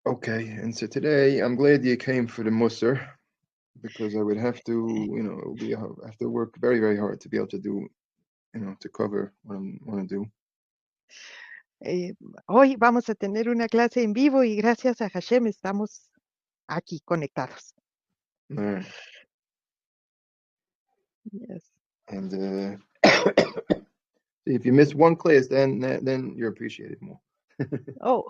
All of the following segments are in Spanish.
Okay, and so today I'm glad you came for the Musser because I would have to, I have to work very, very hard to be able to do, to cover what I want to do. Eh, Hoy vamos a tener una clase en vivo y gracias a Hashem estamos aquí conectados. All right. Yes. And if you miss one class, then you're appreciated more. Oh,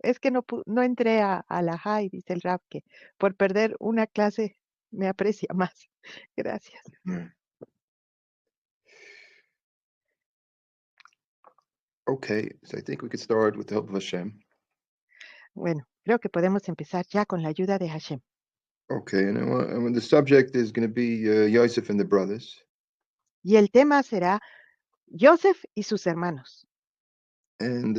es que no entré a la high, dice el rap, que por perder una clase me aprecia más. Gracias. Right. Okay, so I think we could start with the help of Hashem. Bueno, creo que podemos empezar ya con la ayuda de Hashem. Okay, and the subject is going to be Yosef and the brothers. Y el tema será Joseph y sus hermanos. And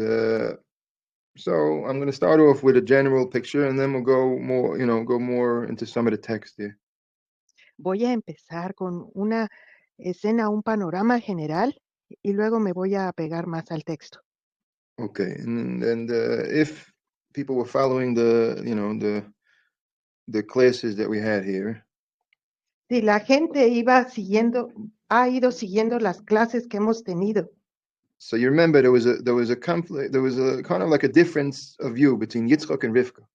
so I'm going to start off with a general picture, and then we'll go more into some of the text here. Voy a empezar con una escena, un panorama general, y luego me voy a pegar más al texto. Okay, and if people were following the classes that we had here, Si la gente ha ido siguiendo las clases que hemos tenido. so you remember there was a conflict, there was a kind of like a difference of view between Yitzchak and Rivka.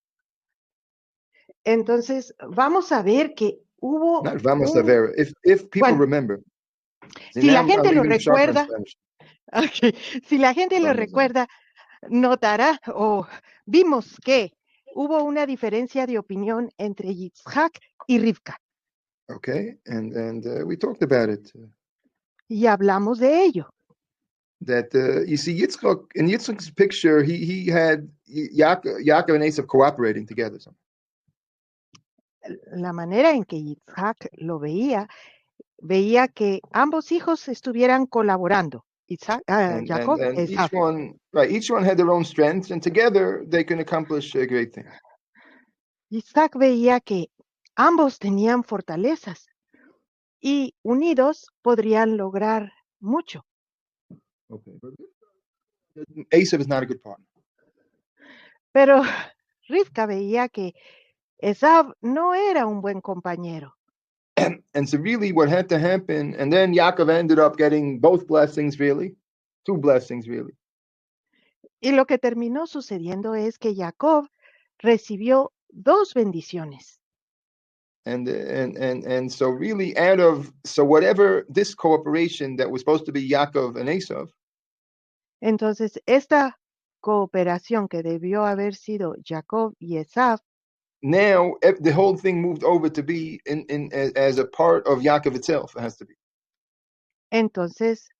Entonces, vamos a ver que hubo Not vamos a ver. If people remember. Si la gente lo even sharper in recuerda, Spanish. si la gente lo recuerda, notará o vimos que hubo una diferencia de opinión entre Yitzhak y Rivka. Okay, and we talked about it. Y hablamos de ello. That you see, Yitzchak, in Yitzchak's picture, he had Yaakov and Esav cooperating together. La manera en que Yitzhak lo veía que ambos hijos estuvieran colaborando. Jacob, and each one had their own strengths, and together they can accomplish great things. Yitzhak veía que ambos tenían fortalezas y unidos podrían lograr mucho. Okay, but Esav is not a good partner. Pero Rivka veía que Esav no era un buen compañero. And so really what had to happen, and then Yaakov ended up getting both blessings, really, two blessings, really. Y lo que terminó sucediendo es que Jacob recibió dos bendiciones. And so really so whatever this cooperation that was supposed to be Yaakov and Esav. Entonces esta cooperación que debió haber sido Jacob y Esav. Now the whole thing moved over to be as a part of Yaakov itself. It has to be. Entonces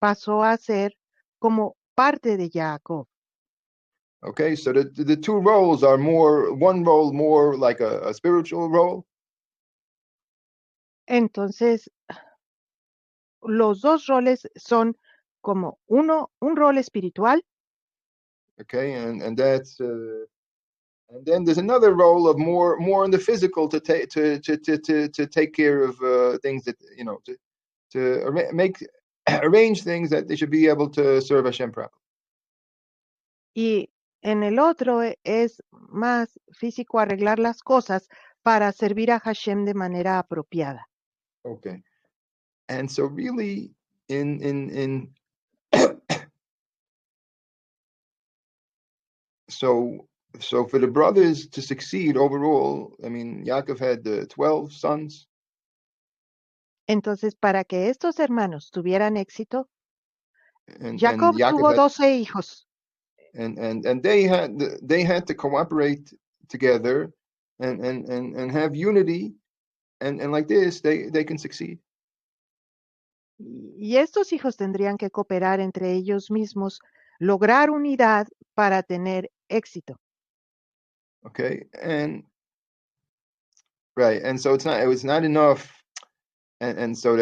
pasó a ser como parte de Jacob. Okay, so the two roles are one role more like a spiritual role. Entonces los dos roles son como un rol espiritual. Okay, and that's and then there's another role of more in the physical to take care of things that to arrange things that they should be able to serve Hashem properly. Y en el otro es más físico arreglar las cosas para servir a Hashem de manera apropiada. Okay, and so really in so for the brothers to succeed overall, I mean, Yaakov had 12 sons. Entonces, para que estos hermanos tuvieran éxito, And Jacob tuvo 12 hijos. And they had to cooperate together and have unity, and like this they can succeed. Y estos hijos tendrían que cooperar entre ellos mismos, lograr unidad para tener éxito. Okay, and right, and so it was not enough, and so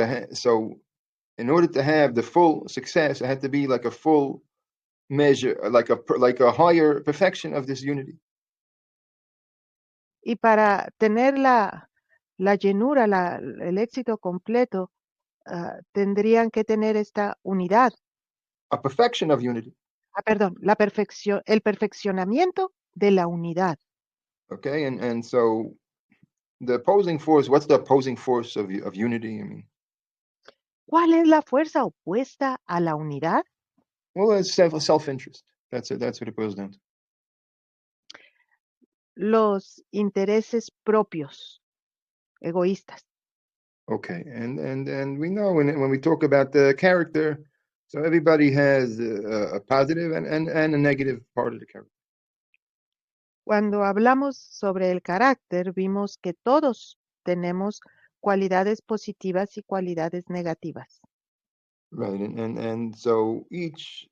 in order to have the full success, it had to be like a full measure, like a higher perfection of this unity. Y para tener la llenura, el éxito completo, tendrían que tener esta unidad. A perfection of unity. Perdón, el perfeccionamiento de la unidad. Okay, and so the opposing force. What's the opposing force of unity? I mean, ¿Cuál es la fuerza opuesta a la unidad? well, it's self-interest. That's it. That's what it boils down to. Los intereses propios, egoístas. Okay, and we know when we talk about the character, so everybody has a positive and a negative part of the character. Cuando hablamos sobre el carácter, vimos que todos tenemos cualidades positivas y cualidades negativas. Right, and so each,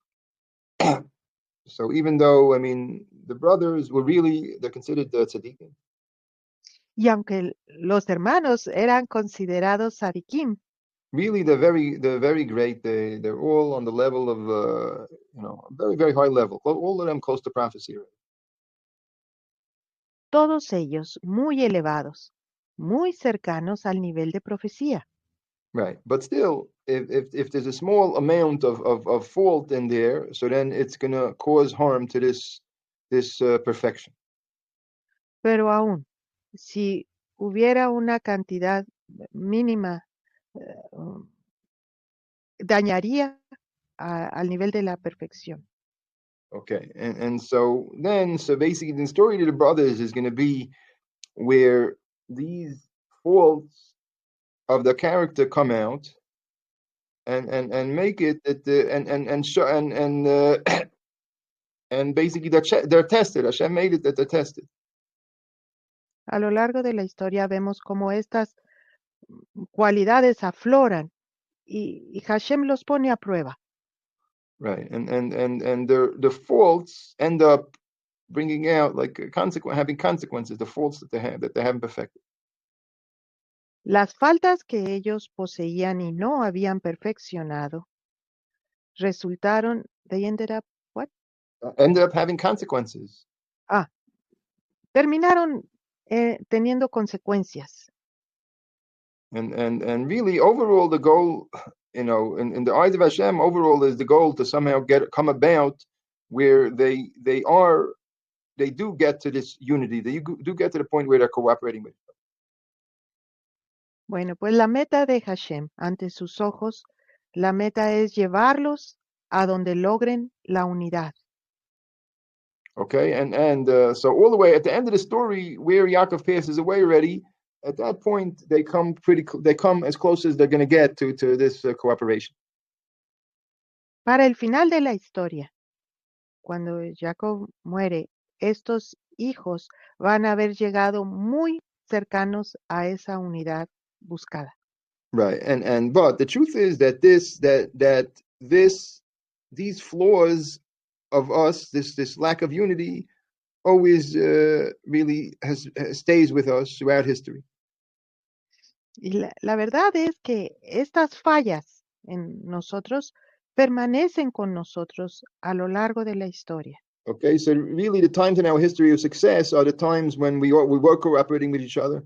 so even though I mean the brothers were really they're considered the tzaddikim. Y aunque los hermanos eran considerados sadiquim, Really, they're very great. They're all on the level of a very high level. All of them close to prophecy. todos ellos muy elevados, muy cercanos al nivel de profecía. Right. But still, if there's a small amount of fault in there, so then it's gonna cause harm to this perfection. Pero aún, si hubiera una cantidad mínima, um, dañaría al nivel de la perfección. Okay. And so basically the story to the brothers is gonna be where these faults of the character come out and make it that the and show and basically they're tested. Hashem made it that they're tested. A lo largo de la historia vemos cómo estas cualidades afloran y Hashem los pone a prueba. Right, and the faults end up bringing out like having consequences. The faults that they haven't perfected. Las faltas que ellos poseían y no habían perfeccionado resultaron, they ended up, what? Ended up having consequences. Ah, terminaron teniendo consecuencias. And really, overall, the goal, in the eyes of Hashem, overall is the goal to somehow come about where they do get to this unity. They do get to the point where they're cooperating with. Bueno, pues la meta de Hashem ante sus ojos, la meta es llevarlos a donde logren la unidad. Okay, and so all the way at the end of the story, where Yaakov passes away already, at that point they come they come as close as they're going to get to this cooperation. Para el final de la historia, cuando Jacob muere, estos hijos van a haber llegado muy cercanos a esa unidad buscada. Right, and but the truth is that these flaws of us, this lack of unity, always really stays with us throughout history. Y la verdad es que estas fallas en nosotros permanecen con nosotros a lo largo de la historia. Okay, so really the times in our history of success are the times when we were cooperating with each other.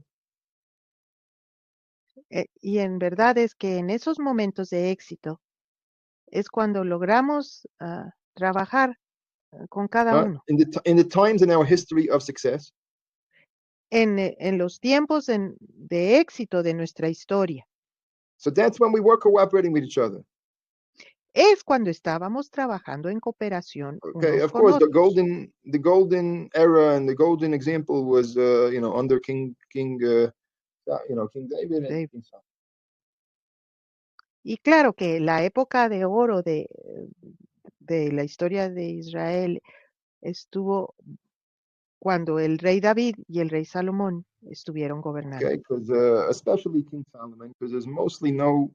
Y en verdad es que en esos momentos de éxito es cuando logramos trabajar con cada uno. In the times in our history of success, En los tiempos de éxito de nuestra historia. so that's when we were cooperating with each other. Es cuando estábamos trabajando en cooperación Okay, unos of con course, otros. the golden era and the golden example was under King King David and De- King Solomon. y claro que la época de oro de la historia de Israel estuvo cuando el rey David y el rey Salomón estuvieron gobernando. Okay, because especially King Solomon, because there's mostly no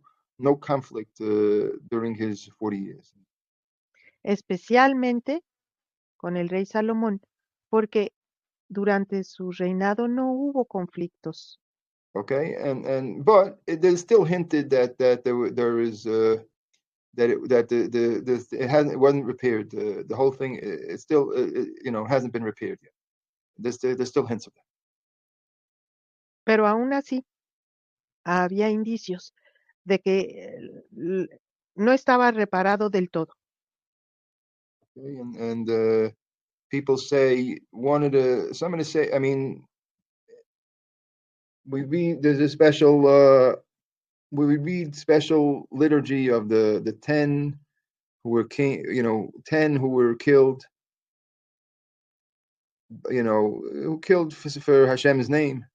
conflict during his 40 years. Especialmente con el rey Salomón, porque durante su reinado no hubo conflictos. Okay, but there's still hinted that there is it wasn't repaired. The whole thing it still hasn't been repaired yet. There's still hints of that. Pero aún así había indicios de que no estaba reparado del todo. Okay, and people say some of the say, I mean, there's a special, we read special liturgy of the 10 who were 10 who were killed, who killed for Hashem's name.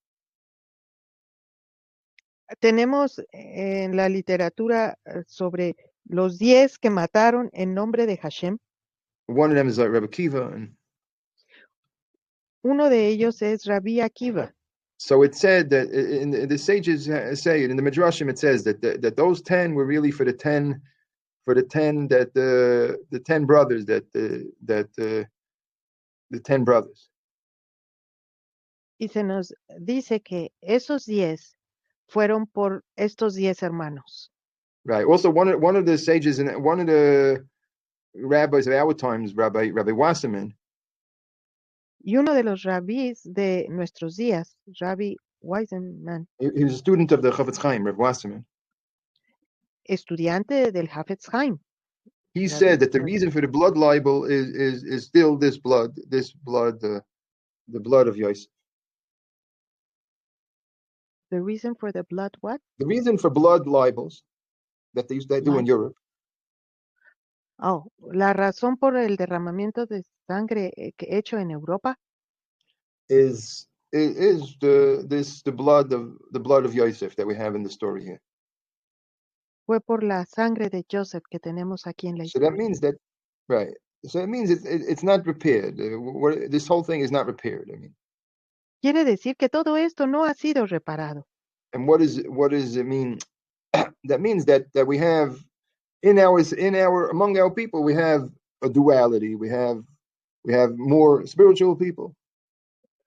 Tenemos en la literatura sobre los 10 que mataron en nombre de Hashem. One of them is like Rebbe Kiva, and uno de ellos es Rabbi Akiva. So it said that in the sages say it in the Midrashim. It says that those 10 were really for the 10 that the 10 brothers the 10 brothers. Y se nos dice que esos 10 fueron por estos 10 hermanos. Right. Also, one of the sages and one of the rabbis of our times, Rabbi Wasserman. Y uno de los rabís de nuestros días, Rabbi Wiseman. He was a student of the Chafetz Chaim, Rabbi Wasserman. Estudiante del Chafetz Chaim. He said that the reason for the blood libel is still the blood of Yosef. The reason for the blood what? The reason for blood libels that they do in Europe. Oh, la razón por el derramamiento de sangre hecho en Europa is the blood of Yosef that we have in the story here. Fue por la sangre de Joseph que tenemos aquí en la historia. So that means that, right? So it means it's not repaired. This whole thing is not repaired. I mean. Quiere decir que todo esto no ha sido reparado. And what does it mean? That means that we have among our people we have a duality. We have more spiritual people.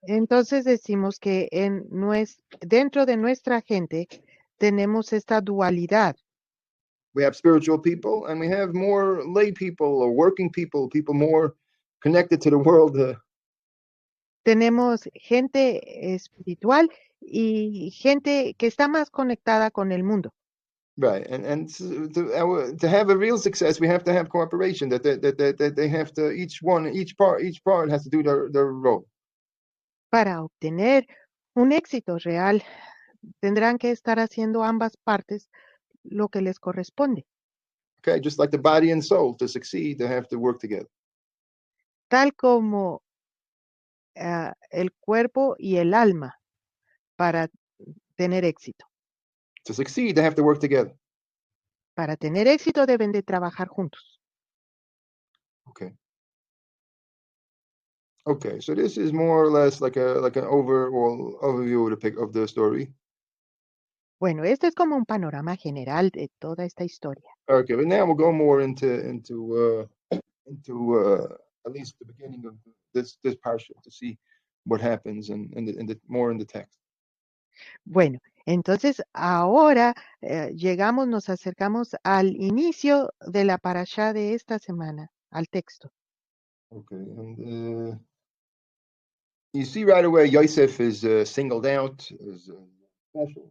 Entonces decimos que dentro de nuestra gente tenemos esta dualidad. We have spiritual people and we have more lay people or working people more connected to the world. Tenemos gente espiritual y gente que está más conectada con el mundo. Right, and to have a real success, we have to have cooperation. That they have to each part has to do their role. Para obtener un éxito real, tendrán que estar haciendo ambas partes lo que les corresponde. Okay, just like the body and soul, to succeed, they have to work together. Tal como el cuerpo y el alma para tener éxito. To succeed, they have to work together. Para tener éxito deben de trabajar juntos. Okay. Okay, so this is more or less like an overview of the story. Bueno, este es como un panorama general de toda esta historia. Okay, but now we'll go more into at least the beginning of this parsha to see what happens and more in the text. Bueno, entonces ahora nos acercamos al inicio de la parashá de esta semana, al texto. Okay, and you see right away Yosef is singled out as special.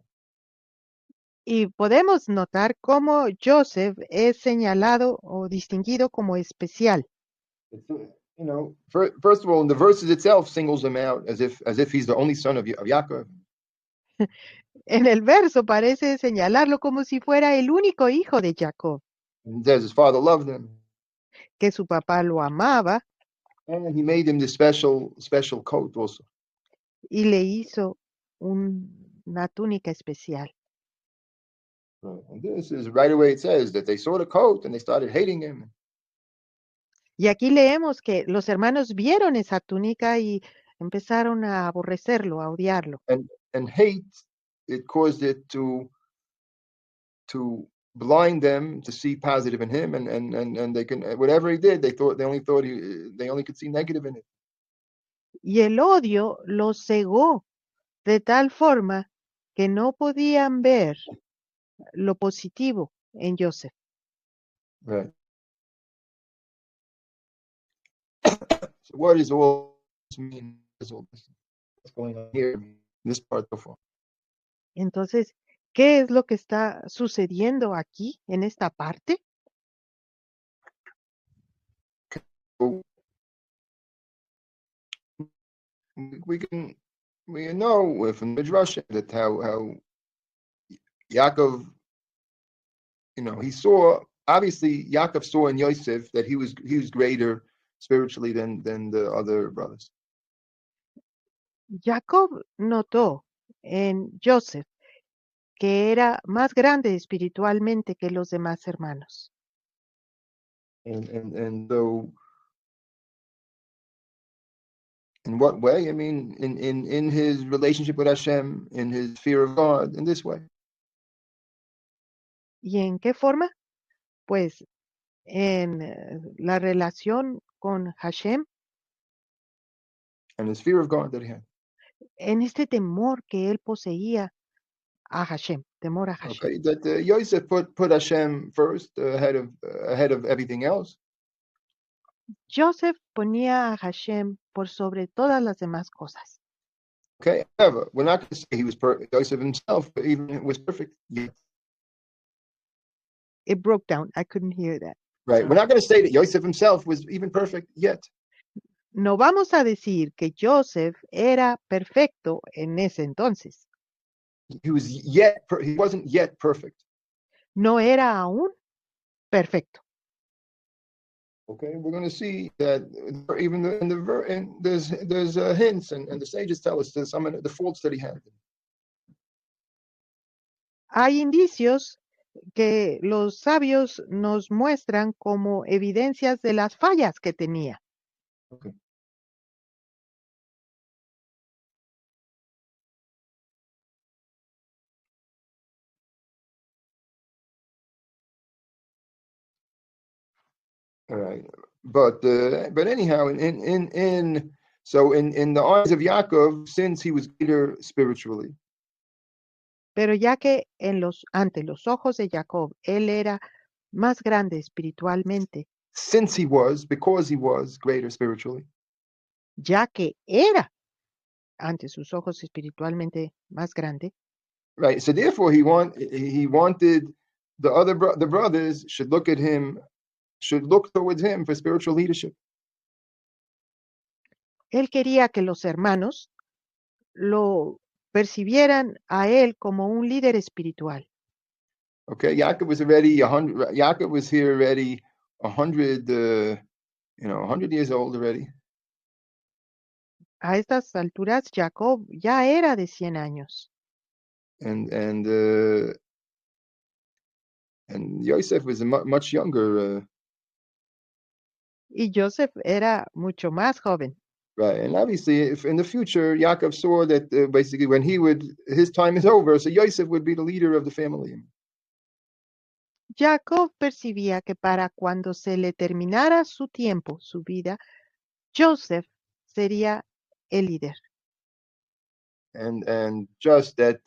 Y podemos notar cómo Joseph es señalado o distinguido como especial. First of all, in the verses itself singles him out as if he's the only son of Yaakov. En el verso parece señalarlo como si fuera el único hijo de Jacob. And says his father loved him. Que su papá lo amaba. And he made him the special coat also. Y le hizo una túnica especial. Right. And this is right away it says that they saw the coat and they started hating him. Y aquí leemos que los hermanos vieron esa túnica y empezaron a aborrecerlo, a odiarlo. And hate, it caused it to blind them to see positive in him, and they can, whatever he did, they only could see negative in it. Y el odio los cegó de tal forma que no podían ver lo positivo en Joseph. Right. So what does all this mean? What's going on here in this part so far? Entonces, ¿qué es lo que está sucediendo aquí en esta parte? we know from the Midrash that how Yaakov, he saw, obviously Yaakov saw in Yosef that he was greater spiritually than the other brothers. Jacob notó en Joseph que era más grande espiritualmente que los demás hermanos. And so, in what way? I mean, in his relationship with Hashem, in his fear of God, in this way. ¿Y en qué forma? Pues en la relación con Hashem, And his fear of God that he had. en este temor que él poseía a Hashem, temor a Hashem. Okay, that Yosef put Hashem first ahead of everything else. Joseph ponía a Hashem por sobre todas las demás cosas. Okay, however, we're not going to say he was perfect. Yosef himself even was perfect yet. It broke down. I couldn't hear that. Right. We're not going to say that Yosef himself was even perfect yet. No vamos a decir que Joseph era perfecto en ese entonces. He wasn't yet perfect. No era aún perfecto. Okay, we're going to see that even there's hints, and the sages tell us there's some of the faults that he had. Hay indicios que los sabios nos muestran como evidencias de las fallas que tenía. Okay. All right, but anyhow, so in the eyes of Yaakov, since he was greater spiritually, Pero ya que ante los ojos de Jacob, él era más grande espiritualmente, because he was greater spiritually, ya que era ante sus ojos espiritualmente más grande, right? So therefore, he wanted the brothers should look towards him for spiritual leadership. él quería que los hermanos lo percibieran a él como un líder espiritual. Okay, Yaakov was already 100. Yaakov was here already 100. 100 years old already. A estas alturas, Jacob ya era de 100 años. And Yosef was much younger. Y Joseph era mucho más joven. Right, and obviously, if in the future Yaakov saw that basically when his time is over, so Yosef would be the leader of the family. Jacob percibía que para cuando se le terminara su tiempo, su vida, Joseph sería el líder. And just that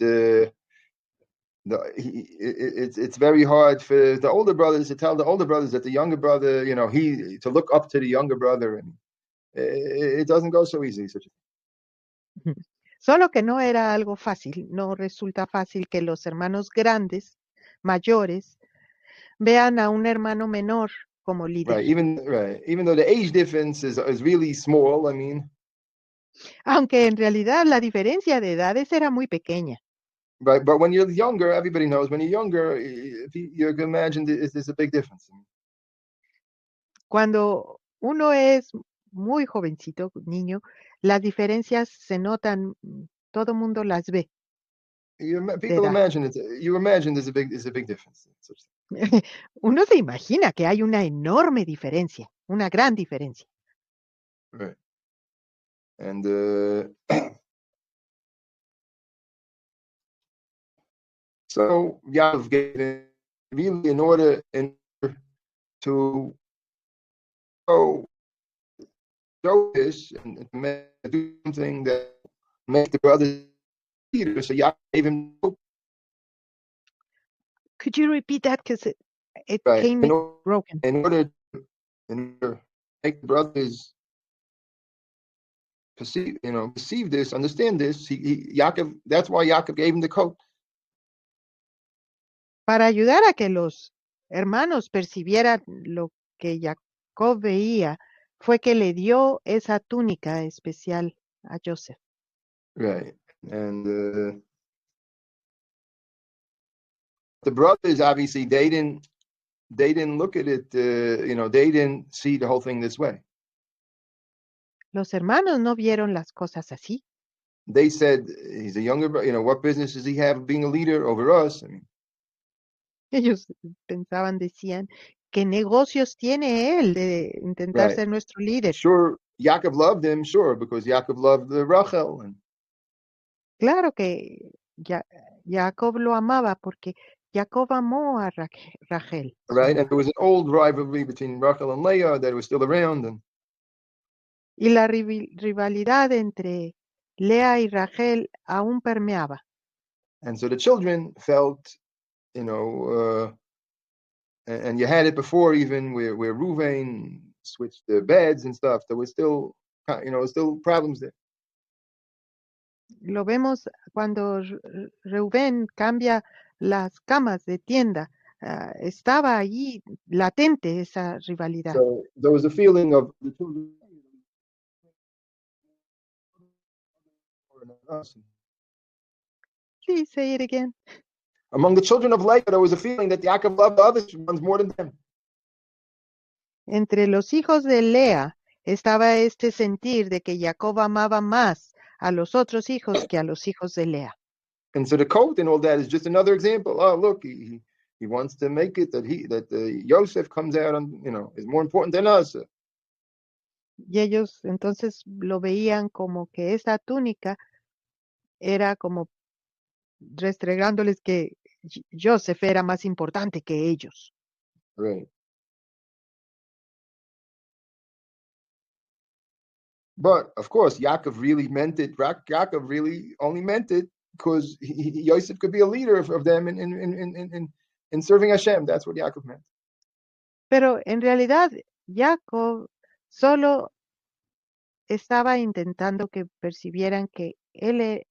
it's very hard for the older brothers to tell the older brothers that the younger brother, he to look up to the younger brother, and it doesn't go so easy. Solo que no era algo fácil, no resulta fácil que los hermanos grandes, mayores, vean a un hermano menor como líder. Even though the age difference is really small, I mean. Aunque en realidad la diferencia de edades era muy pequeña. Right, but when you're younger, everybody knows. When you're younger, you can imagine there's a big difference. Cuando uno es muy jovencito, niño, las diferencias se notan, todo mundo las ve. People imagine there's a big difference. Uno se imagina que hay una enorme diferencia, una gran diferencia. Right. And so Yaakov gave it really in order to show this and to do something that make the brothers leaders. So Yaakov gave him hope. Could you repeat that? Because it Right. came broken. In order to make the brothers perceive this, understand this, Yaakov, that's why Yaakov gave him the coat. Para ayudar a que los hermanos percibieran lo que Jacob veía, fue que le dio esa túnica especial a Joseph. Right. And the brothers, obviously, they didn't look at it, they didn't see the whole thing this way. Los hermanos no vieron las cosas así. They said, he's a younger brother, what business does he have being a leader over us? I mean, Ellos pensaban, decían, ¿qué negocios tiene él de intentar right. ser nuestro líder? Sure, Yaakov loved him, sure, because Yaakov loved Rachel. And Claro que Jacob lo amaba porque Jacob amó a Rachel, su right, and mujer. there was an old rivalry between Rachel and Leah that was still around. And Y la rivalidad entre Lea y Rachel aún permeaba. so the children felt, and you had it before even where Ruvain switched the beds and stuff. There was still, still problems there. Lo vemos cuando Reubén cambia las camas de tienda. Estaba allí latente esa rivalidad. So there was a feeling of the children. Please say it again. Among the children of Leah, there was a feeling that Yaakov loved the other ones more than them. Entre los hijos de Lea estaba este sentir de que Jacob amaba más a los otros hijos que a los hijos de Lea. And so the coat and all that is just another example. Oh, look, he wants to make it that Yosef comes out and is more important than us. Y ellos entonces lo veían como que esa túnica era como restregándoles que Joseph era más importante que ellos. Right. But of course, Yaakov really meant it. Yaakov really only meant it because Yosef could be a leader of them in serving Hashem. That's what Yaakov meant. Pero en realidad, Jacob solo estaba intentando que percibieran que él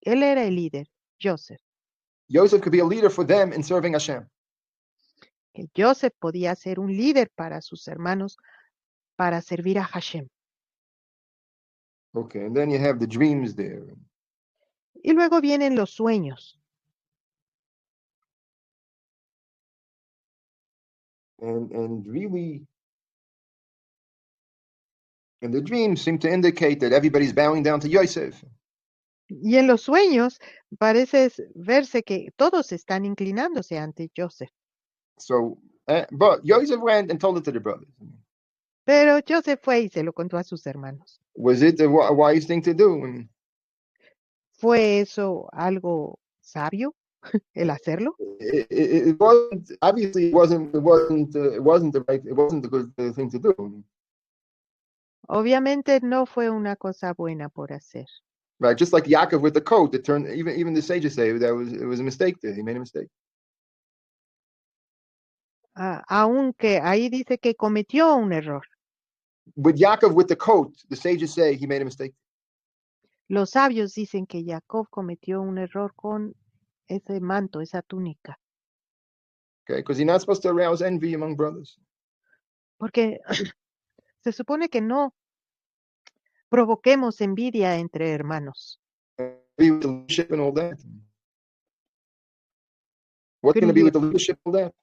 era el líder, Joseph. Yosef could be a leader for them in serving Hashem. Que Joseph podía ser un líder para sus hermanos para servir a Hashem. Okay, and then you have the dreams there. Y luego vienen los sueños. And really, and the dreams seem to indicate that everybody's bowing down to Yosef. Y en los sueños parece verse que todos están inclinándose ante Joseph. So, but Yosef went and told it to the brothers. Pero Joseph fue y se lo contó a sus hermanos. Was it a wise thing to do? I mean, ¿Fue eso algo sabio, el hacerlo? it wasn't. Obviously, it wasn't the good thing to do. Obviamente no fue una cosa buena por hacer. Right, just like Yaakov with the coat, it turned even the sages say that it was a mistake there. He made a mistake. Aunque ahí dice que cometió un error. With Yaakov with the coat, the sages say he made a mistake. Los sabios dicen que Jacob cometió un error con ese manto, esa túnica. Okay, because you're not supposed to arouse envy among brothers. Porque se supone que no provoquemos envidia entre hermanos. With the leadership and all that. What's going to be with the leadership and all that?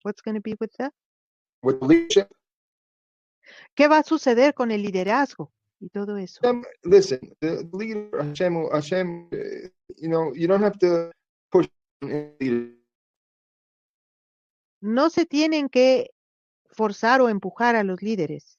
What's going to be with that? With the leadership. ¿Qué va a suceder con el liderazgo y todo eso? Listen, the leader, Hashem, you don't have to push. No se tienen que forzar o empujar a los líderes.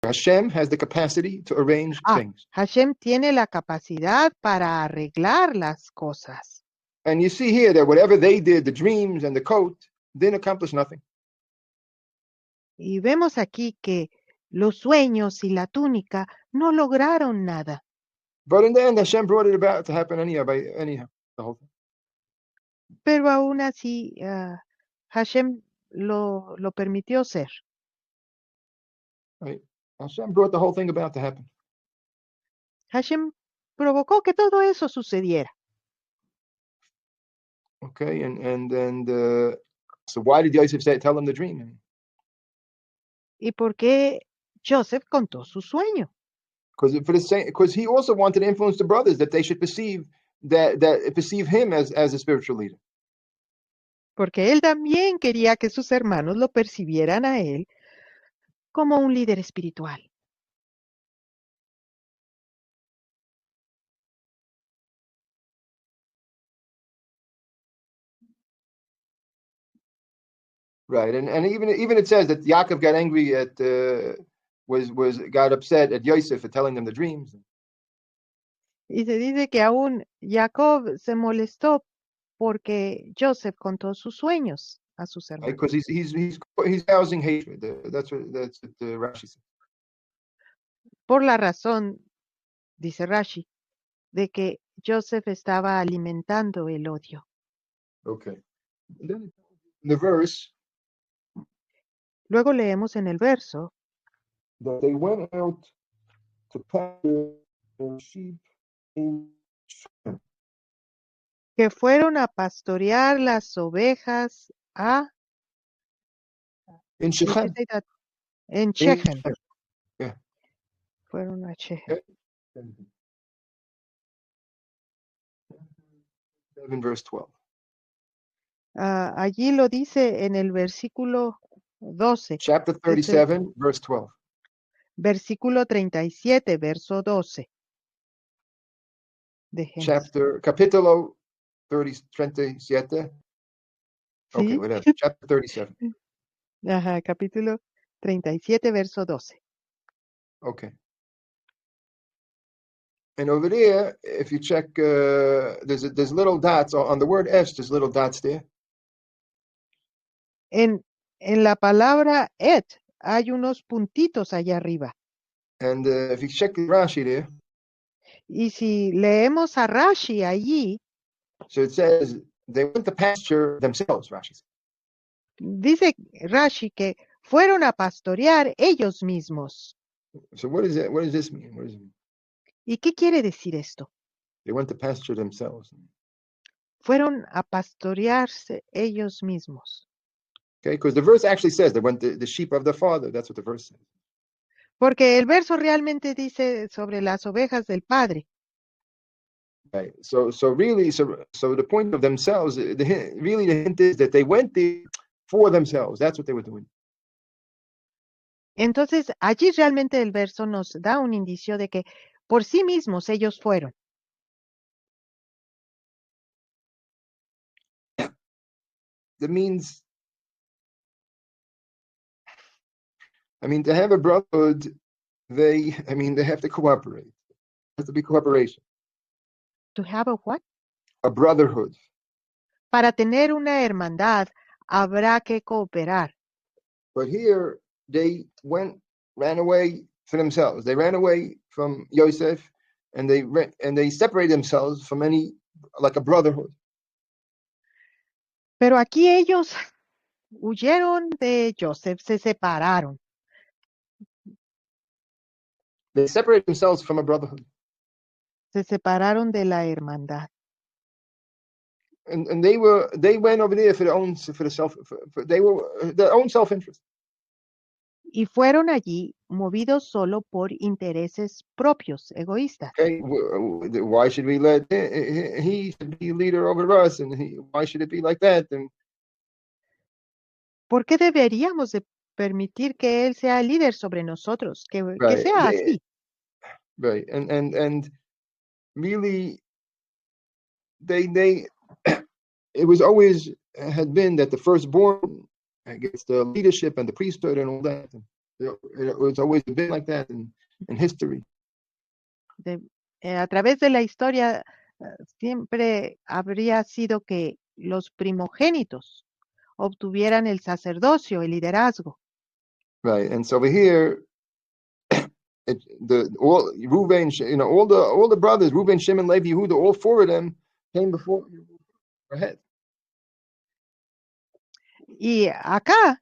Hashem has the capacity to arrange things. Hashem tiene la capacidad para arreglar las cosas. And you see here that whatever they did, the dreams and the coat, didn't accomplish nothing. Y vemos aquí que los sueños y la túnica no lograron nada. But in the end, Hashem brought it about to happen anyhow, the whole thing. Pero aún así, Hashem lo permitió ser. Right? Hashem brought the whole thing about to happen. Hashem provocó que todo eso sucediera. Okay, so why did Yosef tell him the dream? ¿Y por qué Joseph contó su sueño. Because he also wanted to influence the brothers that they should perceive him as a spiritual leader. Porque él también quería que sus hermanos lo percibieran a él como un líder espiritual. Right, and even it says that Yaakov got angry at got upset at Yosef for telling them the dreams. Y se dice que aún Jacob se molestó porque Joseph contó sus sueños a sus hermanos. Because he's housing hatred. That's what Rashi says. Por la razón, dice Rashi, de que Joseph estaba alimentando el odio. Okay. And then in the verse, luego leemos en el verso that they went out to pasture their sheep in Shechem. Que fueron a pastorear las ovejas In Shechem. En Shechem. Yeah. Fueron a Shechem. Okay. 7 verse 12. Allí lo dice en el versículo 12. Chapter 37, verse 12. Versículo 37, verso 12. De Génesis. Capítulo 37. ¿Sí? Okay, whatever. Chapter 37. Ajá, capítulo 37, verso 12. Okay. And over there, if you check, there's little dots on the word esh. There's little dots there. En la palabra et hay unos puntitos allá arriba. And if you check Rashi there, y si leemos a Rashi allí, so it says they went to pasture themselves. Rashi says. Dice Rashi que fueron a pastorear ellos mismos. So what is it? What does this mean? What does it mean? ¿Y qué quiere decir esto? They went to pasture themselves. Fueron a pastorearse ellos mismos. Okay, because the verse actually says they went to the sheep of the father. That's what the verse says. Porque el verso realmente dice sobre las ovejas del Padre. Right. So the point of themselves, the hint is that they went there for themselves. That's what they were doing. Entonces, allí realmente el verso nos da un indicio de que por sí mismos ellos fueron. That means, to have a brotherhood, they have to cooperate. There has to be cooperation. To have a what? A brotherhood. Para tener una hermandad, habrá que cooperar. But here, they ran away for themselves. They ran away from Yosef, and they separated themselves from like a brotherhood. Pero aquí ellos huyeron de Joseph, se separaron. They separated themselves from a brotherhood. Se separaron de la hermandad. And they went over there for their own self-interest. Y fueron allí movidos solo por intereses propios, egoístas. Okay, why should we let he should be leader over us, and why should it be like that? And ¿por qué deberíamos de permitir que él sea el líder sobre nosotros? Que sea así. Right, and really, they it was always had been that the firstborn gets the leadership and the priesthood and all that. It's always been like that in history. A través de la historia siempre habría sido que los primogénitos obtuvieran el sacerdocio, el liderazgo. Right, and so over here, all Reuben, all the brothers, Reuben, Shimon, Levi, Yehuda, all four of them came before ahead. Y acá,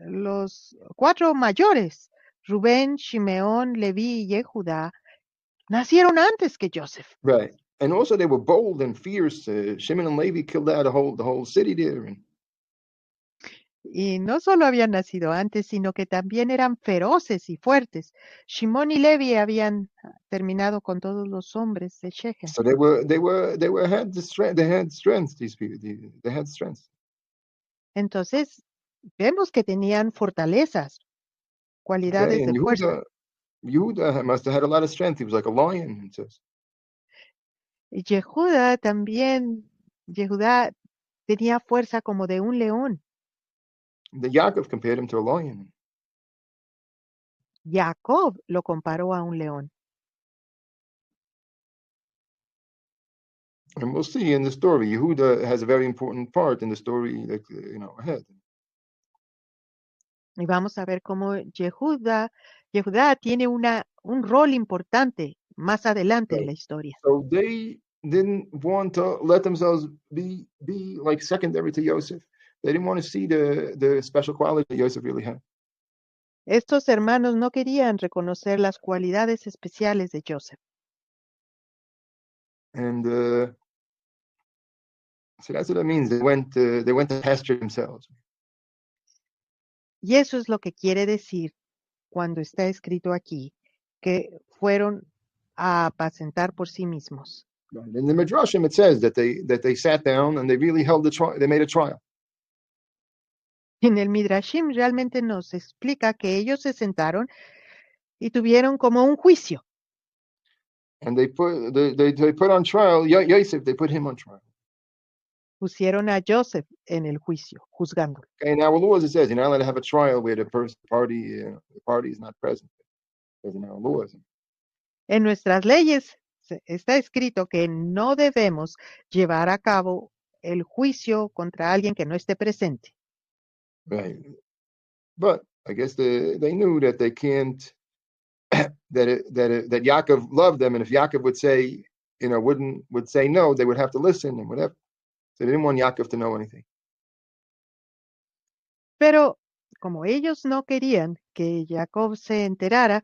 los cuatro mayores, Rubén, Shimeón, Leví y Yehuda, nacieron antes que Joseph. Right, and also they were bold and fierce. Shimon and Levi killed out the whole city there. Y no solo habían nacido antes, sino que también eran feroces y fuertes. Shimón y Levi habían terminado con todos los hombres de Shechem. So they had the strength. They had strength. These people, they had strength. Entonces, vemos que tenían fortalezas, Okay, cualidades and de fuerza. Yehuda must have had a lot of strength. He was like a lion. It says. Y Yehuda también, Yehudá tenía fuerza como de un león. The Yaakov compared him to a lion. Jacob lo comparó a un león. And we'll see in the story, Yehuda has a very important part in the story, like, ahead. Y vamos a ver cómo Yehudá tiene un rol importante más adelante en Right. la historia. So they didn't want to let themselves be like secondary to Yosef. They didn't want to see the special quality that Yosef really had. Estos hermanos no querían reconocer las cualidades especiales de Joseph. And so that's what it means. They went to pasture themselves. Y eso es lo que quiere decir cuando está escrito aquí, que fueron a apacentar por sí mismos. Right. In the Midrashim, it says that they sat down and they really held the trial. They made a trial. En el Midrashim realmente nos explica que ellos se sentaron y tuvieron como un juicio. And they put on trial Yosef. They put him on trial. Pusieron a Joseph en el juicio, juzgándolo. Okay, in our laws, it says you're not allowed to have a trial where the party is not present. There's in our laws. En nuestras leyes está escrito que no debemos llevar a cabo el juicio contra alguien que no esté presente. Right. But I guess they knew that they can't that Yaakov loved them, and if Yaakov would say, would say no, they would have to listen and whatever. So they didn't want Yaakov to know anything. Pero como ellos no querían que Jacob se enterara,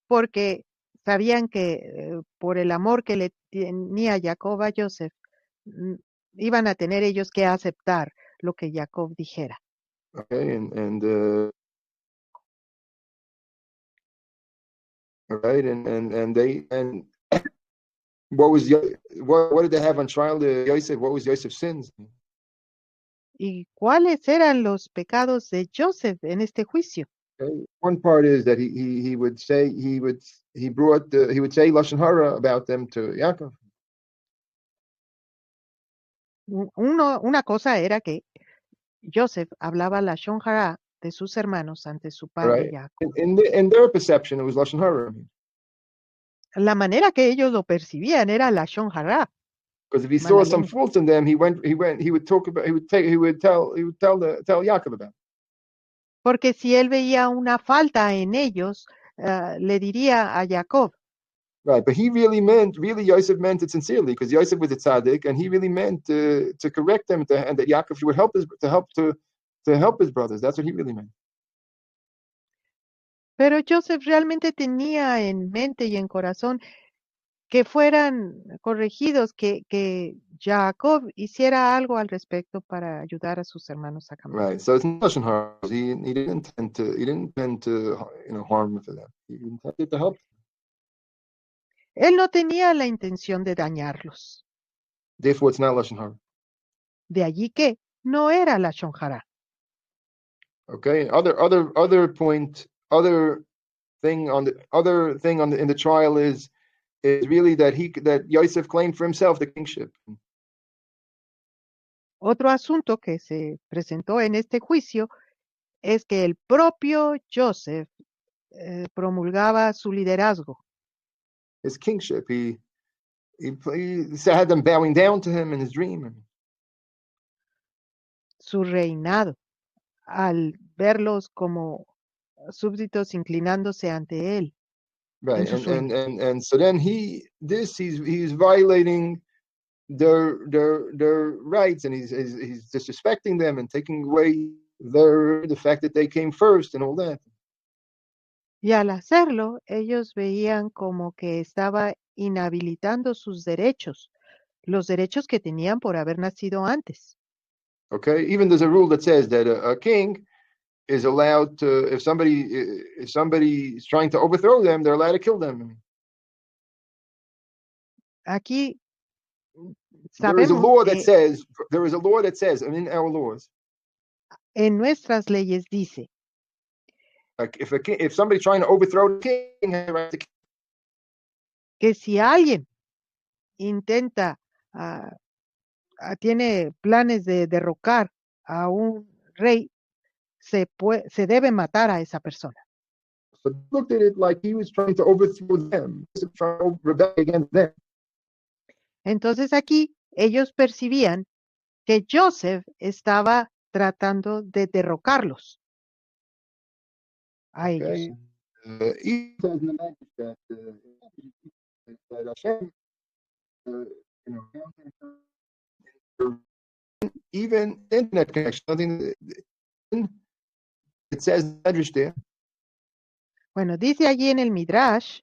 porque sabían que por el amor que le tenía Jacob a Joseph, mm, iban a tener ellos que aceptar lo que Jacob dijera. Okay, and right, and they and what did they have on trial to Yosef? What was Yosef's sins? ¿Y cuáles eran los pecados de Joseph en este juicio? Okay. One part is that he would say he would say lashon hara about them to Yaakov. Una cosa era que Joseph hablaba la Hara de sus hermanos ante su padre Right. Jacob. In their perception, it was lashon hara. La manera que ellos lo percibían era la Hara, Because if he saw mala some lengua. faults in them, he would talk about, tell Yaakov about. Porque si él veía una falta en ellos, le diría a Jacob. Right, but Yosef meant it sincerely, because Yosef was a tzaddik, and he really meant to correct them, and that Yaakov would help his brothers. That's what he really meant. Pero Joseph realmente tenía en mente y en corazón que fueran corregidos, que Jacob hiciera algo al respecto para ayudar a sus hermanos a cambiar. Right, so it's not lashon hara. He didn't intend to harm for them. He intended to help. Él no tenía la intención de dañarlos. Therefore, it's not lashon hara. De allí que no era la Hara. Okay. Other point. Other thing on the in the trial is really that Yosef claimed for himself the kingship. Otro asunto que se presentó en este juicio es que el propio Joseph promulgaba su liderazgo. His kingship. He had them bowing down to him in his dream. Su reinado, al verlos como súbditos inclinándose ante él en Right, sus sueños. and so then he's violating their rights, and he's disrespecting them and taking away the fact that they came first and all that. Y al hacerlo, ellos veían como que estaba inhabilitando sus derechos, los derechos que tenían por haber nacido antes. Okay, even there's a rule that says that a king is allowed to, if somebody is trying to overthrow them, they're allowed to kill them. Aquí There is a sabemos law that que says, and in our laws, en nuestras leyes dice like if somebody's trying to overthrow the king, has the right to kill. que si alguien intenta, tiene planes de derrocar a un rey, se debe matar a esa persona. So they looked at it like he was trying to overthrow them, trying to rebel against them. Entonces aquí ellos percibían que Joseph estaba tratando de derrocarlos a ellos. Okay, even says in the language that Hashem, you know, even internet connection, something it says in the Medrash there Bueno, dice allí en el Midrash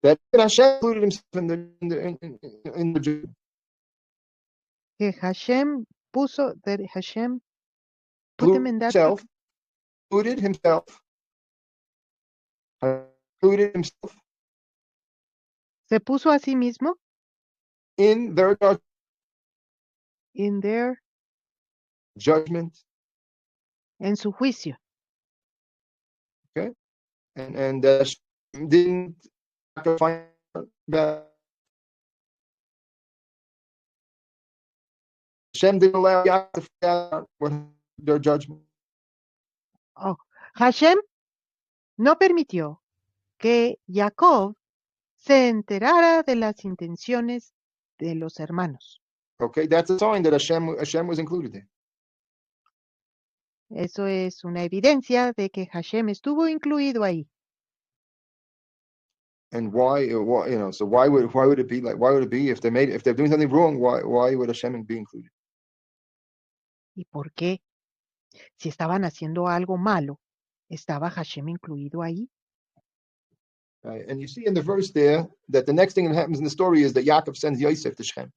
that Hashem included himself in the que Hashem puso, that Hashem put him in that himself, included himself, se puso a sí mismo in their in their, judgment. en su juicio. Okay, and didn't find that Hashem didn't allow Yaakov to find out what their judgment. Oh, Hashem no permitió que Jacob se enterara de las intenciones de los hermanos. Okay, that's a sign that Hashem was included there. Eso es una evidencia de que Hashem estuvo incluido ahí. And why, you know, so why would it be like, why would it be if they're doing something wrong, why would Hashem be included? ¿Y por qué? Si estaban haciendo algo malo, ¿estaba Hashem incluido ahí? Right? And you see in the verse there that the next thing that happens in the story is that Yaakov sends Yosef to Shem.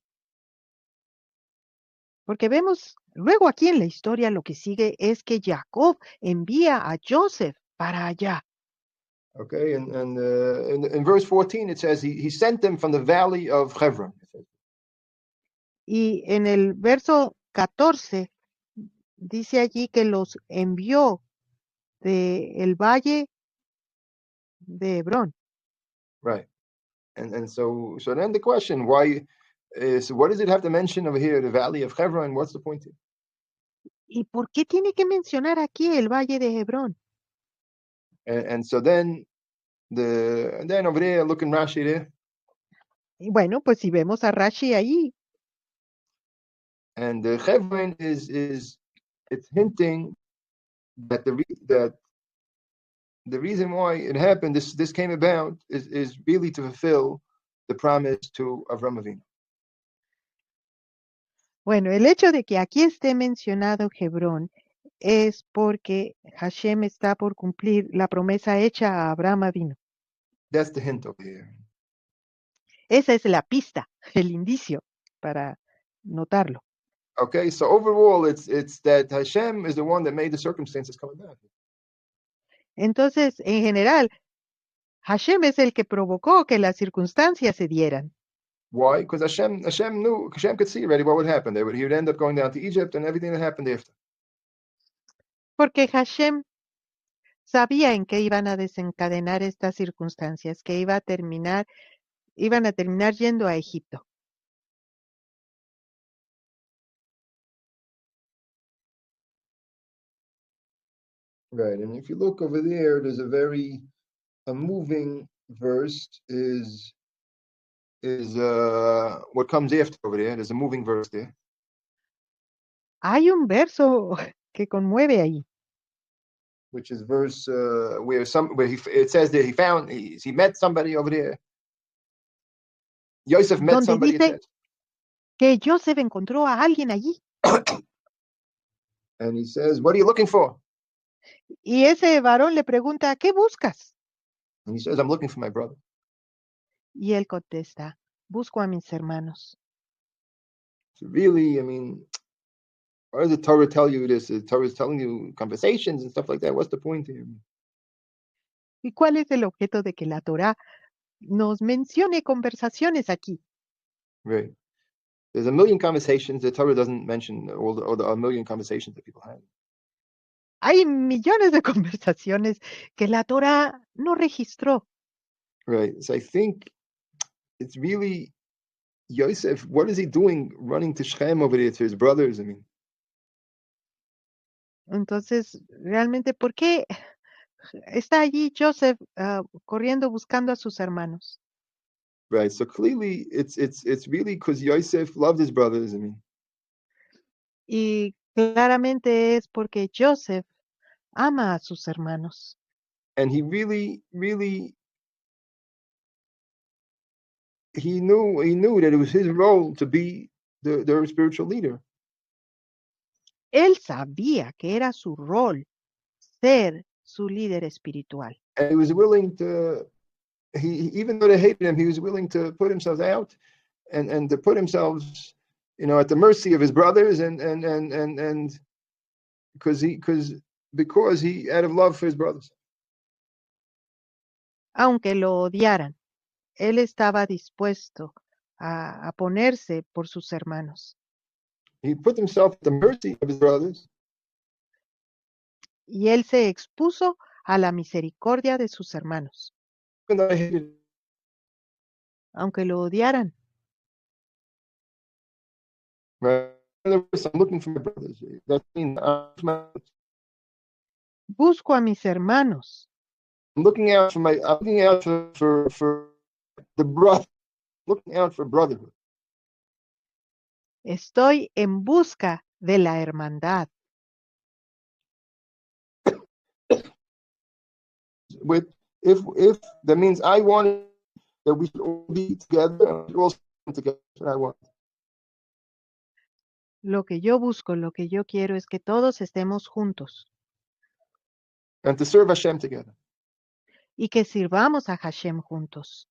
Porque vemos luego aquí en la historia lo que sigue es que Jacob envía a Joseph para allá. Okay, and in verse 14 it says he sent them from the valley of Hebron. Y en el verso 14 dice allí que los envió del valle de Hebrón. Right. And so then the question, why is, what does it have to mention over here, the valley of Hebron? What's the point here? ¿Y por qué tiene que mencionar aquí el valle de Hebrón? And so then then over there, look in Rashi there, Y bueno, pues si vemos a Rashi ahí, and the Hebron is it's hinting that the reason why it happened, this came about, is really to fulfill the promise to Avram Avinu. bueno, el hecho de que aquí esté mencionado Hebrón es porque Hashem está por cumplir la promesa hecha a Abraham Avinu. That's the hint over here. Esa es la pista, el indicio para notarlo. Okay, so overall, it's that Hashem is the one that made the circumstances come about. Entonces, en general, Hashem es el que provocó que las circunstancias se dieran. Why? Because Hashem knew, Hashem could see already what would happen. He would end up going down to Egypt and everything that happened after. Porque Hashem sabía en qué iban a desencadenar estas circunstancias, que iban a terminar yendo a Egipto. Right, and if you look over there, there's a moving verse is what comes after over there. There's a moving verse there. Hay un verso que conmueve ahí. Which is verse where it says that he met somebody over there. Yosef met Donde somebody. dice que Joseph encontró a alguien allí. And he says, "What are you looking for?" Y ese varón le pregunta, ¿qué buscas? And he says, "I'm looking for my brother." Y él contesta, busco a mis hermanos. So really, I mean, Why does the Torah tell you this? The Torah is telling you conversations and stuff like that. What's the point here? ¿Y cuál es el objeto de que la Torá nos mencione conversaciones aquí? Right. There's a million conversations. The Torah doesn't mention all the a million conversations that people have. Hay millones de conversaciones que la Torá no registró. Right. So I think it's really Yosef. What is he doing running to Shechem over there to his brothers? I mean, Entonces, realmente, ¿por qué está allí Joseph corriendo buscando a sus hermanos? right. So clearly it's really because Yosef loved his brothers. I mean, Y claramente es porque Joseph ama a sus hermanos. and he really he knew that it was his role to be their spiritual leader. Él sabía que era su rol ser su líder espiritual. And he was willing to, even though they hated him, he was willing to put himself out and to put himself, at the mercy of his brothers and because he out of love for his brothers. Aunque lo odiaran, él estaba dispuesto a ponerse por sus hermanos. He put himself at the mercy of his brothers. Y él se expuso a la misericordia de sus hermanos, Even though they hated him. aunque lo odiaran. Right? In other words, I'm looking for my brothers. That means Busco a mis hermanos. I'm looking out for the brother, looking out for brotherhood. Estoy en busca de la hermandad. With if that means I wanted that we should all be together and we should all stand together. That's what I want. Lo que yo busco, lo que yo quiero es que todos estemos juntos And to serve Hashem together. y que sirvamos a Hashem juntos.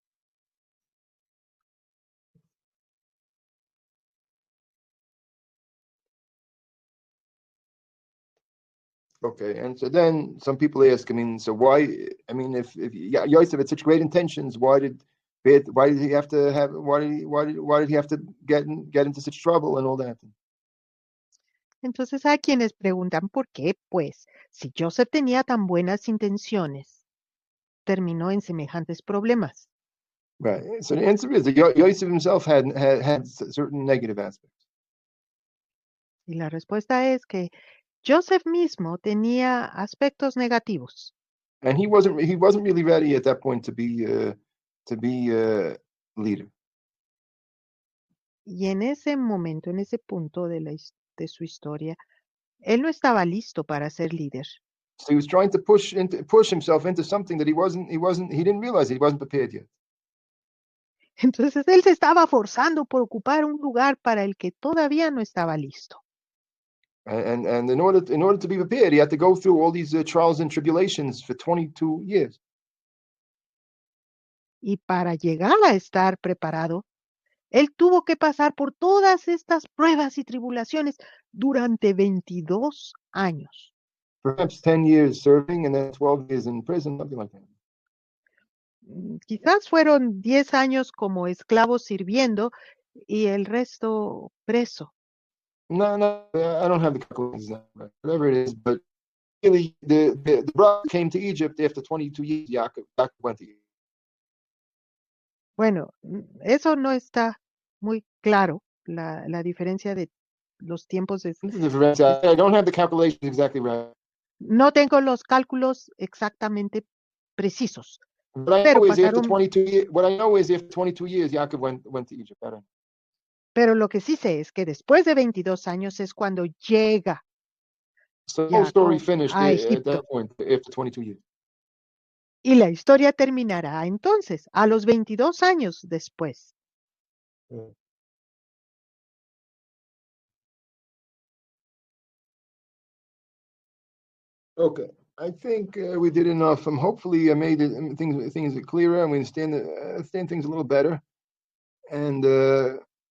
Okay, and so then some people ask, so why? If Yosef had such great intentions, why did he have to have? Why did he have to get into such trouble and all that? Entonces hay quienes preguntan por qué, pues, si Joseph tenía tan buenas intenciones, terminó en semejantes problemas. Right. So the answer is that Yosef himself had certain negative aspects. Y la respuesta es que Joseph mismo tenía aspectos negativos. And he wasn't really ready at that point to be leader. Y en ese momento, en ese punto de su historia, él no estaba listo para ser líder. So he was trying to push himself into something that he didn't realize he wasn't prepared yet. Entonces él se estaba forzando por ocupar un lugar para el que todavía no estaba listo. And in order to be prepared, he had to go through all these trials and tribulations for 22 years. Y para llegar a estar preparado, él tuvo que pasar por todas estas pruebas y tribulaciones durante 22 años. Perhaps 10 years serving and then 12 years in prison, something like that. Quizás fueron 10 años como esclavo sirviendo y el resto preso. No, I don't have the calculations now, whatever it is, but really the brother came to Egypt after 22 years. Yaakov went to Egypt. Bueno, eso no está muy claro, la diferencia de los tiempos. I don't have the calculations exactly right. No tengo los cálculos exactamente precisos. But I Pero know is after pasaron, 22 years, what I know is after 22 years, Yaakov went to Egypt. pero lo que sí sé es que después de 22 años es cuando llega So the whole story Jacob finished a at Egipto. that point after 22 years. Y la historia terminará entonces, a los 22 años después. Okay, I think we did enough. Hopefully, I made things clearer, and we understand things a little better, and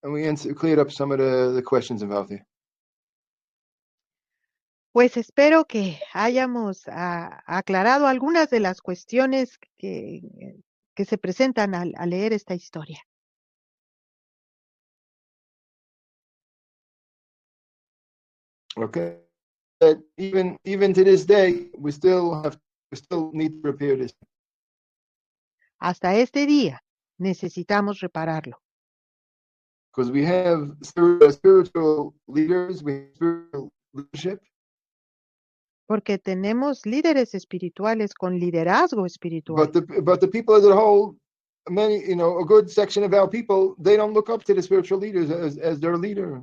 we cleared up some of the questions involved here. Pues espero que hayamos aclarado algunas de las cuestiones que se presentan al leer esta historia. Okay. That even to this day, we still need to repair this. Hasta este día necesitamos repararlo, Because we have spiritual leaders, we have spiritual leadership, porque tenemos líderes espirituales con liderazgo espiritual, but the people as a whole, many, a good section of our people, they don't look up to the spiritual leaders as their leader.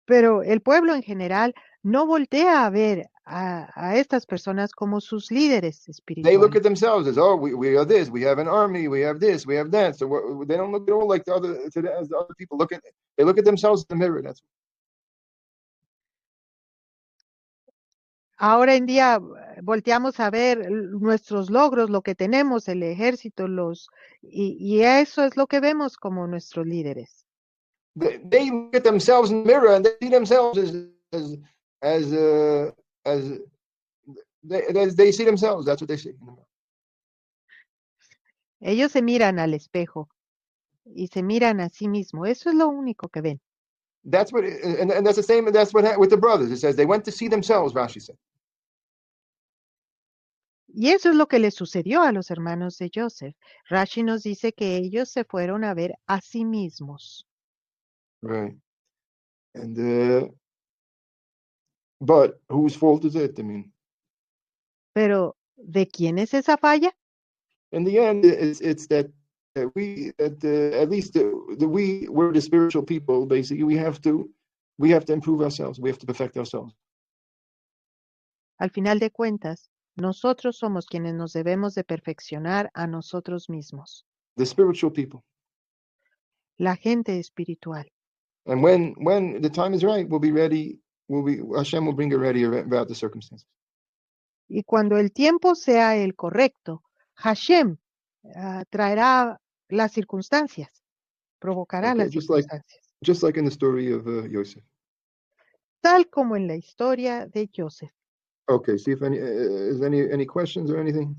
pero el pueblo en general no voltea a ver a estas personas como sus líderes They look espirituales. at themselves as, oh, we are this, we have an army, we have this, we have that. So they don't look at all like as the other people look at. They look at themselves in the mirror. That's Ahora en día volteamos a ver nuestros logros, lo que tenemos, el ejército, y eso es lo que vemos como nuestros líderes. they look at themselves in the mirror and they see themselves as they see themselves. That's what they see. Ellos se miran al espejo y se miran a sí mismos. Eso es lo único que ven. That's what, and that's the same. That's what with the brothers. It says they went to see themselves. Rashi said. Y eso es lo que le sucedió a los hermanos de Joseph. Rashi nos dice que ellos se fueron a ver a sí mismos. Right. And but whose fault is it? I mean, Pero, ¿de quién es esa falla? in the end, it's that at least we're the spiritual people. Basically, we have to improve ourselves. We have to perfect ourselves. Al final de cuentas, nosotros somos quienes nos debemos de perfeccionar a nosotros mismos. The spiritual people. La gente espiritual. And when the time is right, we'll be ready. Hashem will bring it ready about the circumstances. Y cuando el tiempo sea el correcto, Hashem traerá las circunstancias, provocará Okay, las circunstancias, just like in the story of Yosef. tal como en la historia de Joseph. Okay, see if any questions or anything.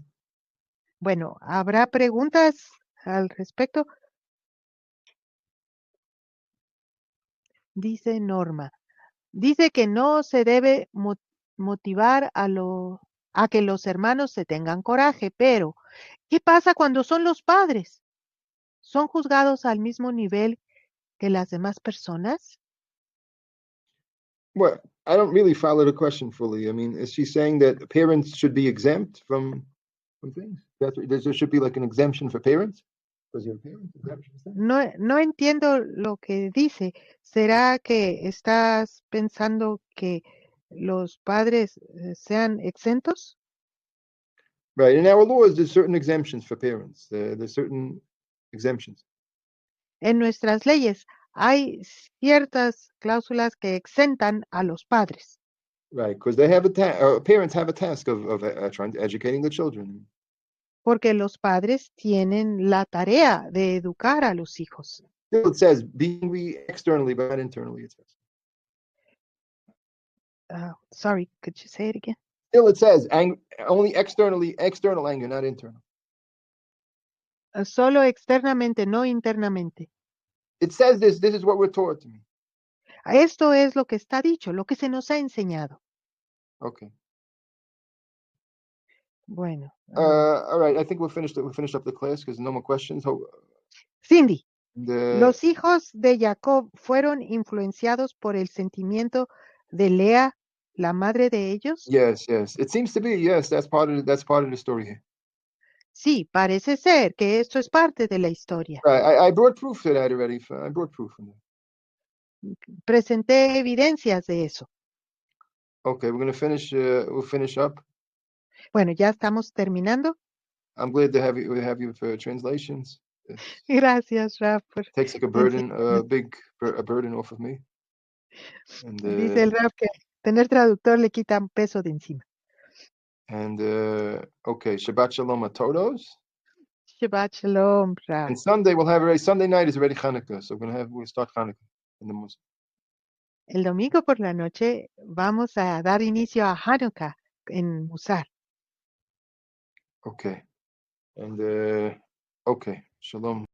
Bueno, ¿habrá preguntas al respecto? Dice Norma. Dice que no se debe motivar a que los hermanos se tengan coraje, pero ¿qué pasa cuando son los padres? ¿Son juzgados al mismo nivel que las demás personas? Well, I don't really follow the question fully. I mean, is she saying that parents should be exempt from things? There should be like an exemption for parents because you're parents. Is that what she's saying? No entiendo lo que dice. ¿Será que estás pensando que los padres sean exentos? Right. In our laws, there's certain exemptions for parents. There's certain exemptions. En nuestras leyes hay ciertas cláusulas que exentan a los padres, Right, because they have parents have a task of trying to educating the children. porque los padres tienen la tarea de educar a los hijos. Still, it says be angry externally, but not internally. It says. Sorry, could you say it again? Still, it says only external anger, not internal. Solo externamente, no internamente. It says this. This is what we're taught to me. Esto es lo que está dicho, lo que se nos ha enseñado. Okay. Bueno. All right. I think we'll finish up the class because no more questions. Cindy, los hijos de Jacob fueron influenciados por el sentimiento de Lea, la madre de ellos. Yes. It seems to be. Yes, that's part of the story here. Sí, parece ser que esto es parte de la historia. Right. I brought proof to that already. I brought proof. Presenté evidencias de eso. Okay, we're going to finish. We'll finish up. Bueno, ya estamos terminando. I'm glad to have you for translations. Gracias, Raf. Takes like a burden, a burden off of me. And, dice el Raf que tener traductor le quita un peso de encima. And okay, Shabbat Shalom Atodos. Shabbat Shalom, Raf. And Sunday Sunday night is already Hanukkah, so we'll start Hanukkah in the Muslim. El domingo por la noche vamos a dar inicio a Hanukkah en Musar. Okay. And okay. Shalom.